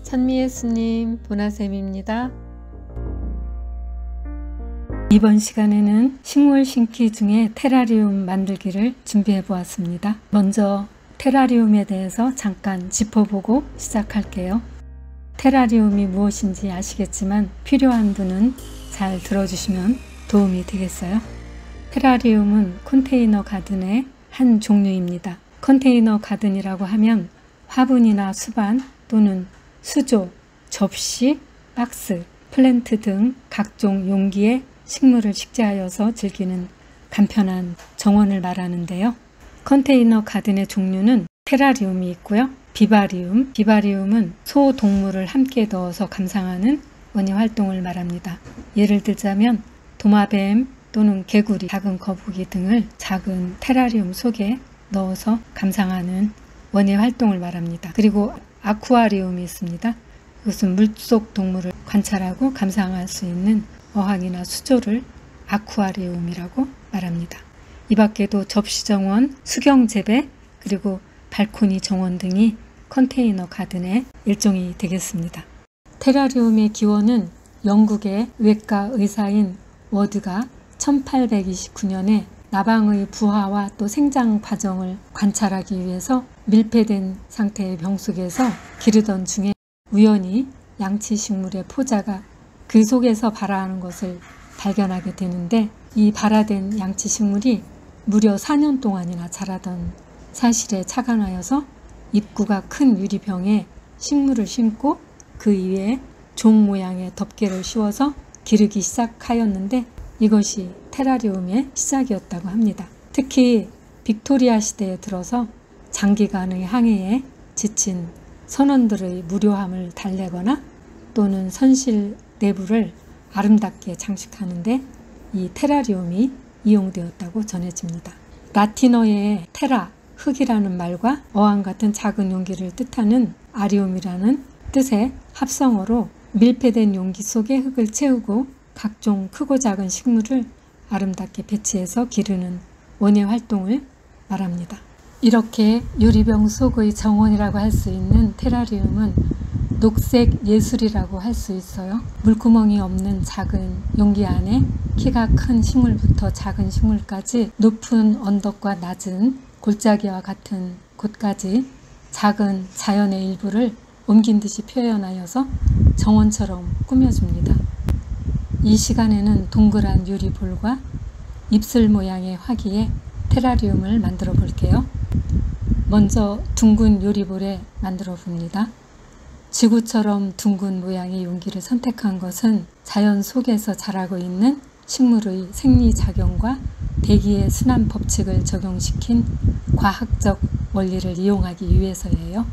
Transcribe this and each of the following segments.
찬미예수님 보나쌤입니다. 이번 시간에는 식물 심기 중에 테라리움 만들기를 준비해 보았습니다. 먼저 테라리움에 대해서 잠깐 짚어보고 시작할게요. 테라리움이 무엇인지 아시겠지만 필요한 분은 잘 들어주시면 도움이 되겠어요. 테라리움은 컨테이너 가든의 한 종류입니다. 컨테이너 가든이라고 하면 화분이나 수반 또는 수조, 접시, 박스, 플랜트 등 각종 용기에 식물을 식재하여서 즐기는 간편한 정원을 말하는데요. 컨테이너 가든의 종류는 테라리움이 있고요. 비바리움, 비바리움은 소동물을 함께 넣어서 감상하는 원예 활동을 말합니다. 예를 들자면 도마뱀 또는 개구리, 작은 거북이 등을 작은 테라리움 속에 넣어서 감상하는 원예 활동을 말합니다. 그리고 아쿠아리움이 있습니다. 이것은 물속 동물을 관찰하고 감상할 수 있는 어항이나 수조를 아쿠아리움이라고 말합니다. 이 밖에도 접시 정원, 수경 재배, 그리고 발코니 정원 등이 컨테이너 가든의 일종이 되겠습니다. 테라리움의 기원은 영국의 외과 의사인 워드가 1829년에 나방의 부화와 또 생장 과정을 관찰하기 위해서 밀폐된 상태의 병 속에서 기르던 중에 우연히 양치식물의 포자가 그 속에서 발화하는 것을 발견하게 되는데, 이 발화된 양치식물이 무려 4년 동안이나 자라던 사실에 착안하여서 입구가 큰 유리병에 식물을 심고 그 위에 종 모양의 덮개를 씌워서 기르기 시작하였는데, 이것이 테라리움의 시작이었다고 합니다. 특히 빅토리아 시대에 들어서 장기간의 항해에 지친 선원들의 무료함을 달래거나 또는 선실 내부를 아름답게 장식하는데 이 테라리움이 이용되었다고 전해집니다. 라틴어의 테라, 흙이라는 말과 어항 같은 작은 용기를 뜻하는 아리움이라는 뜻의 합성어로 밀폐된 용기 속에 흙을 채우고 각종 크고 작은 식물을 아름답게 배치해서 기르는 원예 활동을 말합니다. 이렇게 유리병 속의 정원이라고 할 수 있는 테라리움은 녹색 예술이라고 할 수 있어요. 물구멍이 없는 작은 용기 안에 키가 큰 식물부터 작은 식물까지 높은 언덕과 낮은 골짜기와 같은 곳까지 작은 자연의 일부를 옮긴 듯이 표현하여서 정원처럼 꾸며줍니다. 이 시간에는 동그란 유리볼과 입술 모양의 화기에 테라리움을 만들어 볼게요. 먼저 둥근 유리볼에 만들어 봅니다. 지구처럼 둥근 모양의 용기를 선택한 것은 자연 속에서 자라고 있는 식물의 생리작용과 대기의 순환 법칙을 적용시킨 과학적 원리를 이용하기 위해서예요.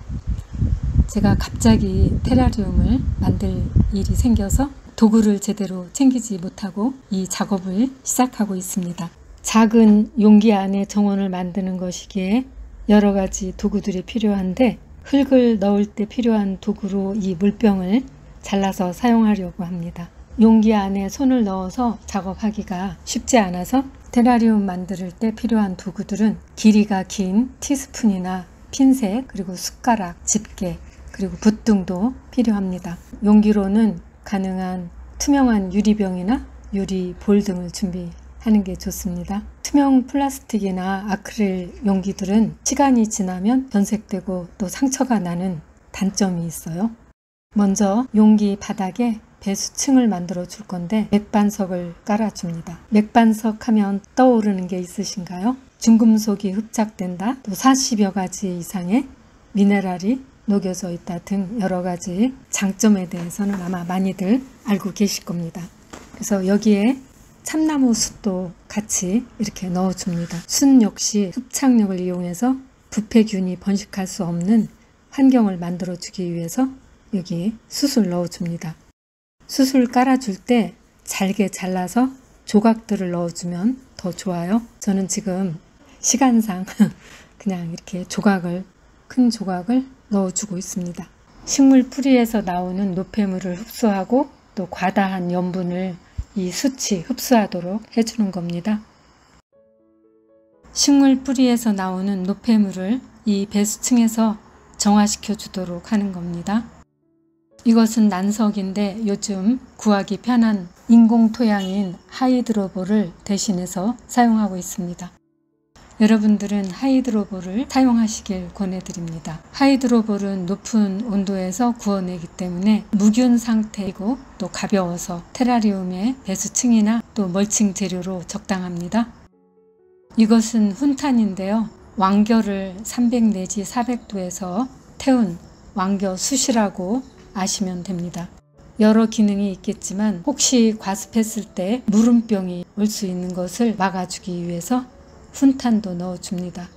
제가 갑자기 테라리움을 만들 일이 생겨서 도구를 제대로 챙기지 못하고 이 작업을 시작하고 있습니다. 작은 용기 안에 정원을 만드는 것이기에 여러 가지 도구들이 필요한데, 흙을 넣을 때 필요한 도구로 이 물병을 잘라서 사용하려고 합니다. 용기 안에 손을 넣어서 작업하기가 쉽지 않아서 테라리움 만들 때 필요한 도구들은 길이가 긴 티스푼이나 핀셋, 그리고 숟가락, 집게, 그리고 붓 등도 필요합니다. 용기로는 가능한 투명한 유리병이나 유리볼 등을 준비하는 게 좋습니다. 투명 플라스틱이나 아크릴 용기들은 시간이 지나면 변색되고 또 상처가 나는 단점이 있어요. 먼저 용기 바닥에 배수층을 만들어 줄 건데 맥반석을 깔아줍니다. 맥반석 하면 떠오르는 게 있으신가요? 중금속이 흡착된다, 또 40여 가지 이상의 미네랄이 녹여져 있다 등 여러 가지 장점에 대해서는 아마 많이들 알고 계실 겁니다. 그래서 여기에 참나무 숯도 같이 이렇게 넣어줍니다. 숯 역시 흡착력을 이용해서 부패균이 번식할 수 없는 환경을 만들어주기 위해서 여기에 숯을 넣어줍니다. 숯을 깔아줄 때 잘게 잘라서 조각들을 넣어주면 더 좋아요. 저는 지금 시간상 그냥 이렇게 큰 조각을 넣어주고 있습니다. 식물 뿌리에서 나오는 노폐물을 흡수하고 또 과다한 염분을 이 숯이 흡수하도록 해주는 겁니다. 식물 뿌리에서 나오는 노폐물을 이 배수층에서 정화시켜 주도록 하는 겁니다. 이것은 난석인데 요즘 구하기 편한 인공 토양인 하이드로볼을 대신해서 사용하고 있습니다. 여러분들은 하이드로볼을 사용하시길 권해드립니다. 하이드로볼은 높은 온도에서 구워내기 때문에 무균 상태이고 또 가벼워서 테라리움의 배수층이나 또 멀칭 재료로 적당합니다. 이것은 훈탄인데요. 왕겨를 300 내지 400도에서 태운 왕겨 숯이라고 아시면 됩니다. 여러 기능이 있겠지만 혹시 과습했을 때 무름병이 올 수 있는 것을 막아주기 위해서 훈탄도 넣어줍니다.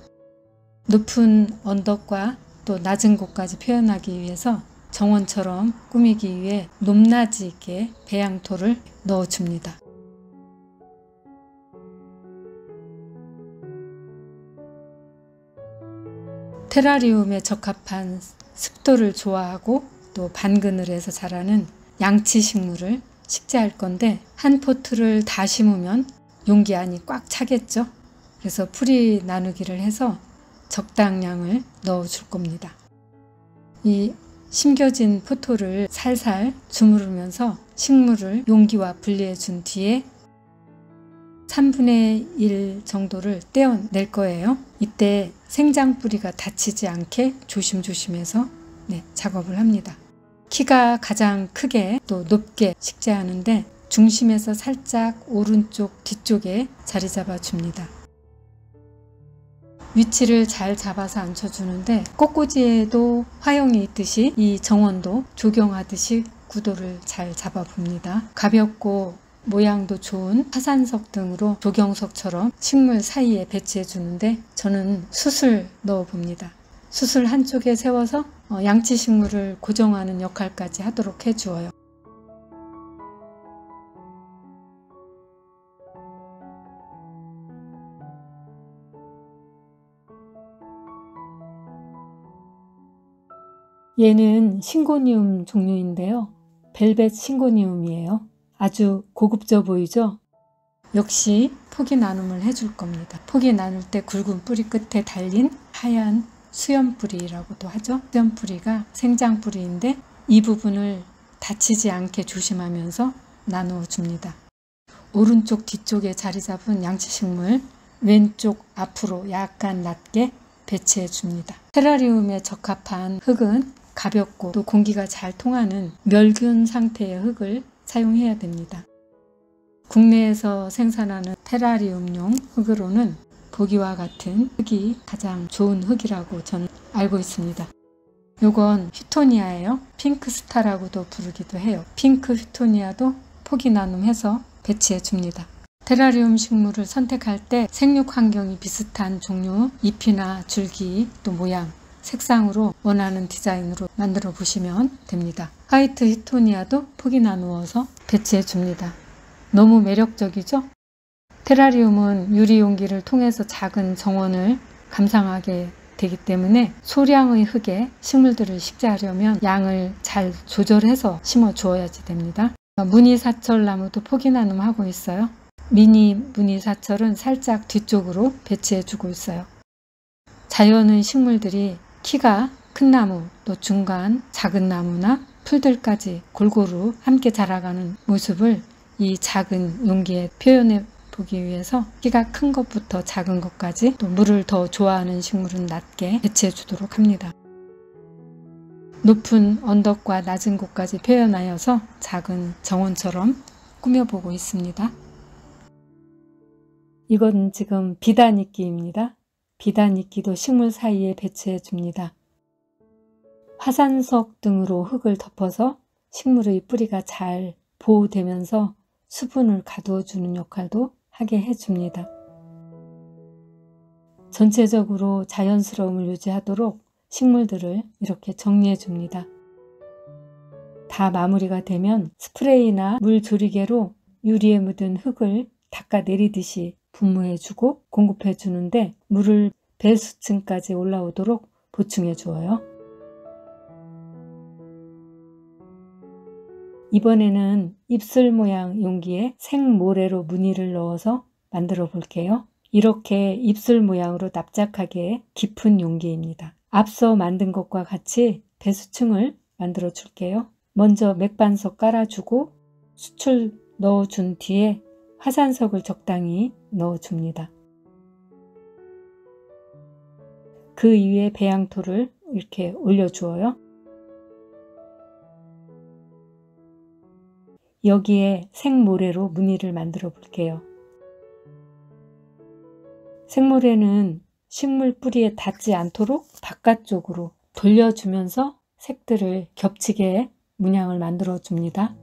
높은 언덕과 또 낮은 곳까지 표현하기 위해서 정원처럼 꾸미기 위해 높낮이 있게 배양토를 넣어줍니다. 테라리움에 적합한 습도를 좋아하고 또 반그늘에서 자라는 양치식물을 식재할 건데 한 포트를 다 심으면 용기 안이 꽉 차겠죠. 그래서 풀이 나누기를 해서 적당량을 넣어 줄 겁니다. 이 심겨진 포토를 살살 주무르면서 식물을 용기와 분리해 준 뒤에 3분의 1 정도를 떼어낼 거예요. 이때 생장 뿌리가 다치지 않게 조심조심해서 작업을 합니다. 키가 가장 크게 또 높게 식재하는데 중심에서 살짝 오른쪽 뒤쪽에 자리 잡아 줍니다. 위치를 잘 잡아서 앉혀주는데 꽃꽂이에도 화형이 있듯이 이 정원도 조경하듯이 구도를 잘 잡아봅니다. 가볍고 모양도 좋은 화산석 등으로 조경석처럼 식물 사이에 배치해 주는데 저는 숯을 넣어 봅니다. 숯을 한쪽에 세워서 양치식물을 고정하는 역할까지 하도록 해주어요. 얘는 싱고니움 종류인데요. 벨벳 싱고니움이에요. 아주 고급져 보이죠? 역시 포기 나눔을 해줄 겁니다. 포기 나눌 때 굵은 뿌리 끝에 달린 하얀 수염뿌리라고도 하죠. 수염뿌리가 생장뿌리인데 이 부분을 다치지 않게 조심하면서 나누어 줍니다. 오른쪽 뒤쪽에 자리 잡은 양치식물 왼쪽 앞으로 약간 낮게 배치해 줍니다. 테라리움에 적합한 흙은 가볍고 또 공기가 잘 통하는 멸균 상태의 흙을 사용해야 됩니다. 국내에서 생산하는 테라리움용 흙으로는 보기와 같은 흙이 가장 좋은 흙이라고 저는 알고 있습니다. 요건 휘토니아예요. 핑크스타라고도 부르기도 해요. 핑크 휘토니아도 포기 나눔해서 배치해 줍니다. 테라리움 식물을 선택할 때 생육 환경이 비슷한 종류, 잎이나 줄기, 또 모양, 색상으로 원하는 디자인으로 만들어 보시면 됩니다. 화이트 휘토니아도 포기 나누어서 배치해 줍니다. 너무 매력적이죠? 테라리움은 유리 용기를 통해서 작은 정원을 감상하게 되기 때문에 소량의 흙에 식물들을 식재하려면 양을 잘 조절해서 심어 주어야지 됩니다. 무늬사철나무도 포기 나눔하고 있어요. 미니 무늬사철은 살짝 뒤쪽으로 배치해 주고 있어요. 자연의 식물들이 키가 큰 나무, 또 중간 작은 나무나 풀들까지 골고루 함께 자라가는 모습을 이 작은 용기에 표현해 보기 위해서 키가 큰 것부터 작은 것까지 또 물을 더 좋아하는 식물은 낮게 배치해 주도록 합니다. 높은 언덕과 낮은 곳까지 표현하여서 작은 정원처럼 꾸며보고 있습니다. 이건 지금 비단이끼입니다. 비단이끼도 식물 사이에 배치해 줍니다. 화산석 등으로 흙을 덮어서 식물의 뿌리가 잘 보호되면서 수분을 가두어 주는 역할도 하게 해줍니다. 전체적으로 자연스러움을 유지하도록 식물들을 이렇게 정리해 줍니다. 다 마무리가 되면 스프레이나 물 조리개로 유리에 묻은 흙을 닦아내리듯이 분무해 주고 공급해 주는데 물을 배수층까지 올라오도록 보충해 주어요. 이번에는 입술 모양 용기에 생모래로 무늬를 넣어서 만들어 볼게요. 이렇게 입술 모양으로 납작하게 깊은 용기입니다. 앞서 만든 것과 같이 배수층을 만들어 줄게요. 먼저 맥반석 깔아주고 수출 넣어준 뒤에 화산석을 적당히 넣어줍니다. 그 위에 배양토를 이렇게 올려주어요. 여기에 생모래로 무늬를 만들어 볼게요. 생모래는 식물 뿌리에 닿지 않도록 바깥쪽으로 돌려주면서 색들을 겹치게 문양을 만들어 줍니다.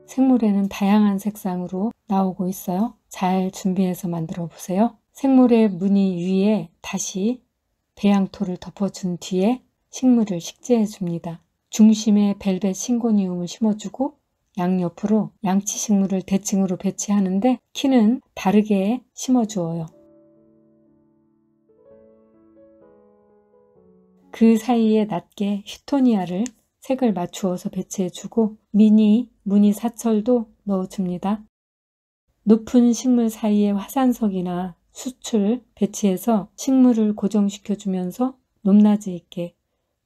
생모래는 다양한 색상으로 나오고 있어요. 잘 준비해서 만들어 보세요. 생모래 무늬 위에 다시 배양토를 덮어준 뒤에 식물을 식재해 줍니다. 중심에 벨벳 싱고니움을 심어주고 양옆으로 양치 식물을 대칭으로 배치하는데 키는 다르게 심어주어요. 그 사이에 낮게 휘토니아를 색을 맞추어서 배치해주고 미니 무늬 사철도 넣어줍니다. 높은 식물 사이에 화산석이나 수출 배치해서 식물을 고정시켜주면서 높낮이 있게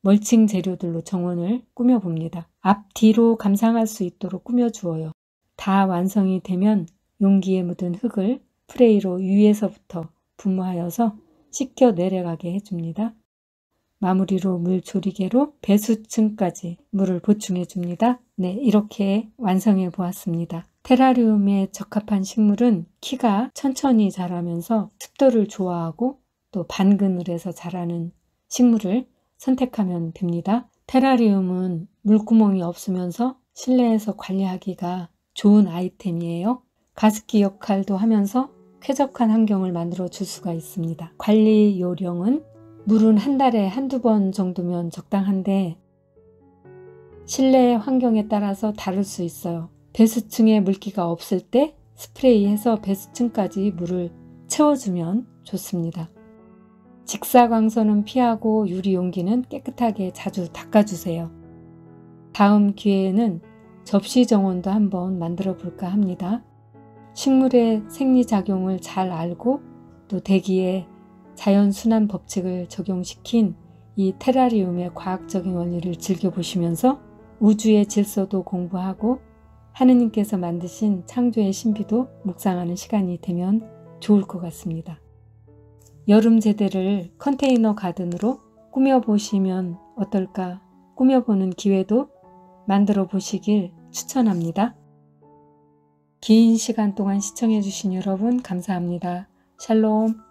멀칭 재료들로 정원을 꾸며봅니다. 앞뒤로 감상할 수 있도록 꾸며주어요. 다 완성이 되면 용기에 묻은 흙을 프레이로 위에서부터 분무하여서 씻겨 내려가게 해줍니다. 마무리로 물 조리개로 배수층까지 물을 보충해 줍니다. 네, 이렇게 완성해 보았습니다. 테라리움에 적합한 식물은 키가 천천히 자라면서 습도를 좋아하고 또 반그늘에서 자라는 식물을 선택하면 됩니다. 테라리움은 물구멍이 없으면서 실내에서 관리하기가 좋은 아이템이에요. 가습기 역할도 하면서 쾌적한 환경을 만들어 줄 수가 있습니다. 관리 요령은 물은 한 달에 한두 번 정도면 적당한데 실내 환경에 따라서 다를 수 있어요. 배수층에 물기가 없을 때 스프레이해서 배수층까지 물을 채워주면 좋습니다. 직사광선은 피하고 유리 용기는 깨끗하게 자주 닦아주세요. 다음 기회에는 접시 정원도 한번 만들어 볼까 합니다. 식물의 생리작용을 잘 알고 또 대기에 자연순환 법칙을 적용시킨 이 테라리움의 과학적인 원리를 즐겨보시면서 우주의 질서도 공부하고 하느님께서 만드신 창조의 신비도 묵상하는 시간이 되면 좋을 것 같습니다. 여름 제대를 컨테이너 가든으로 꾸며보시면 어떨까? 꾸며보는 기회도 만들어 보시길 추천합니다. 긴 시간 동안 시청해 주신 여러분 감사합니다. 샬롬.